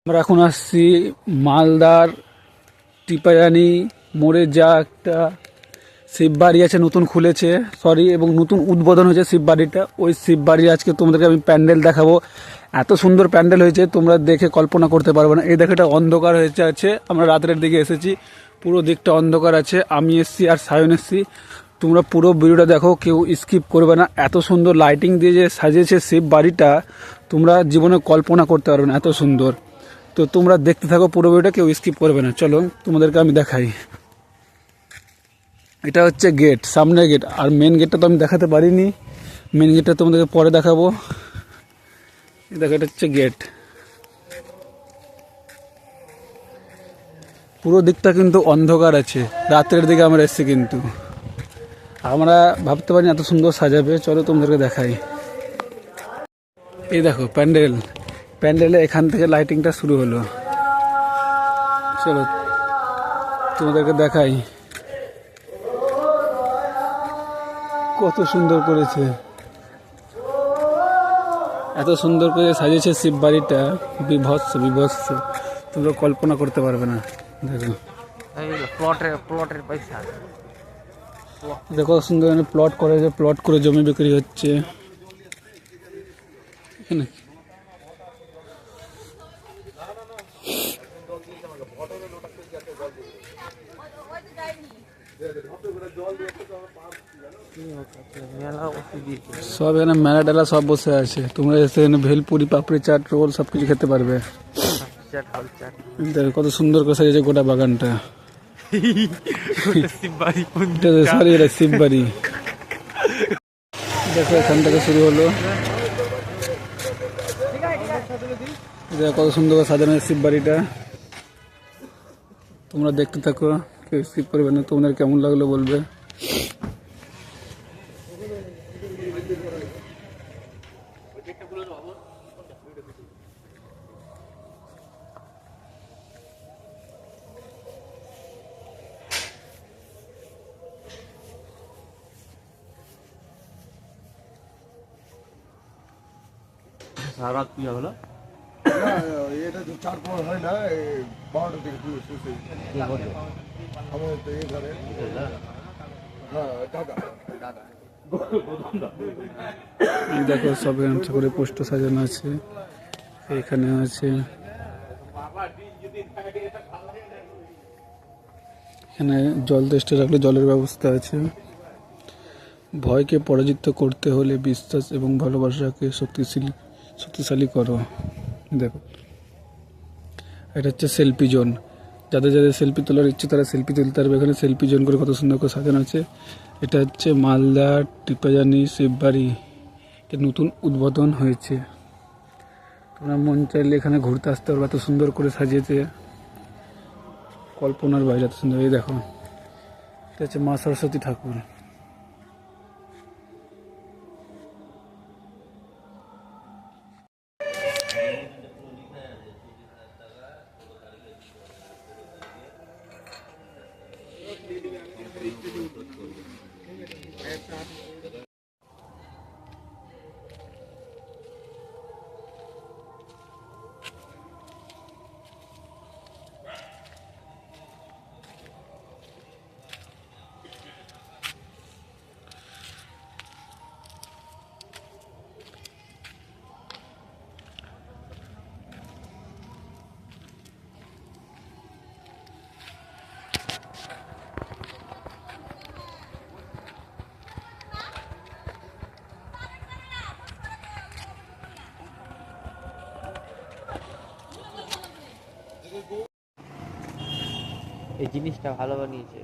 আমরা এখন আসছি মালদার টিপাজানি মোড়ে, যা একটা শিব বাড়ি আছে, নতুন খুলেছে এবং নতুন উদ্বোধন হয়েছে শিব বাড়িটা। ওই শিব বাড়ি আজকে তোমাদেরকে আমি প্যান্ডেল দেখাবো। এত সুন্দর প্যান্ডেল হয়েছে, তোমরা দেখে কল্পনা করতে পারবে না। এই দেখো, এটা অন্ধকার হয়েছে আছে, আমরা রাতের দিকে এসেছি, পুরো দিকটা অন্ধকার আছে। আমি এসছি আর সায়ন এসছি। তোমরা পুরো ভিডিওটা দেখো, কেউ স্কিপ করবে না। এত সুন্দর লাইটিং দিয়ে যে সাজিয়েছে শিব বাড়িটা, তোমরা জীবনে কল্পনা করতে পারবে না, এত সুন্দর। তো তোমরা দেখতে থাকো পুরো ভিডিওটা, কেউ স্কিপ করবে না। চলো তোমাদেরকে আমি দেখাই। এটা হচ্ছে গেট, সামনের গেট। আর মেন গেটটা তো আমি দেখাতে পারিনি, মেন গেটটা তোমাদেরকে পরে দেখাবো। দেখো, এটা হচ্ছে গেট। পুরো দিকটা কিন্তু অন্ধকার আছে, রাত্রের দিকে আমরা এসেছি, কিন্তু আমরা ভাবতে পারিনি এত সুন্দর সাজাবে। চলো তোমাদেরকে দেখাই। এই দেখো প্যান্ডেলে এখান থেকে লাইটিংটা শুরু হলো। চলো তোমাদেরকে দেখাই, কত সুন্দর করেছে, এত সুন্দর করে সাজিয়েছে শিব বাড়িটা, বিভৎস। তোমরা কল্পনা করতে পারবে না। দেখো দেখো, সুন্দর প্লট করেছে, প্লট করে জমি বিক্রি হচ্ছে এখানে। সব এখানে মেলা টেলা সব বসে আছে, তোমরা এসে ভেলপুরি, পাপড়ি চাট, রোল সবকিছু খেতে পারবে। দেখো কত সুন্দর করে সাজিয়েছে গোটা বাগানটা। সরি, এটা শিব বাড়ি। দেখো এখান থেকে শুরু হলো, দেখো কত সুন্দর করে সাজানো শিব বাড়িটা। তোমরা দেখতে থাকো, কেউ স্কিপ করবে না। তোমাদের কেমন লাগলো বলবে। সারা পূজা হলো এটা তো 4 হয় না, 12টা থেকে পুরো শেষ হয়ে যায়। আমাদের তো এই ঘরে হ্যাঁ দাদা দেখো সব করে পোস্টার সাজানো আছে, এখানে আছে, এখানে জল তেষ্টা রাখলে জলের ব্যবস্থা আছে। ভয়কে পরাজিত করতে হলে বিশ্বাস এবং ভালোবাসাকে শক্তিশালী করো। দেখো, এটা হচ্ছে সেলফি জোন। যাদের সেলফি তোলার ইচ্ছে তারা সেলফি তুলতে পারবে। এখানে সেলফি জোন করে কত সুন্দর করে সাজানো আছে। এটা হচ্ছে মালদা টিপাজানি শিববাড়ি, নতুন উদ্বোধন হয়েছে। তোমরা মন চাইলে এখানে ঘুরতে আসতে পারবে, এত সুন্দর করে সাজিয়েছে, কল্পনার বাইরে এত সুন্দর। এই দেখো, এটা হচ্ছে মা সরস্বতী ঠাকুর। এই জিনিসটা ভালো বানিয়েছে।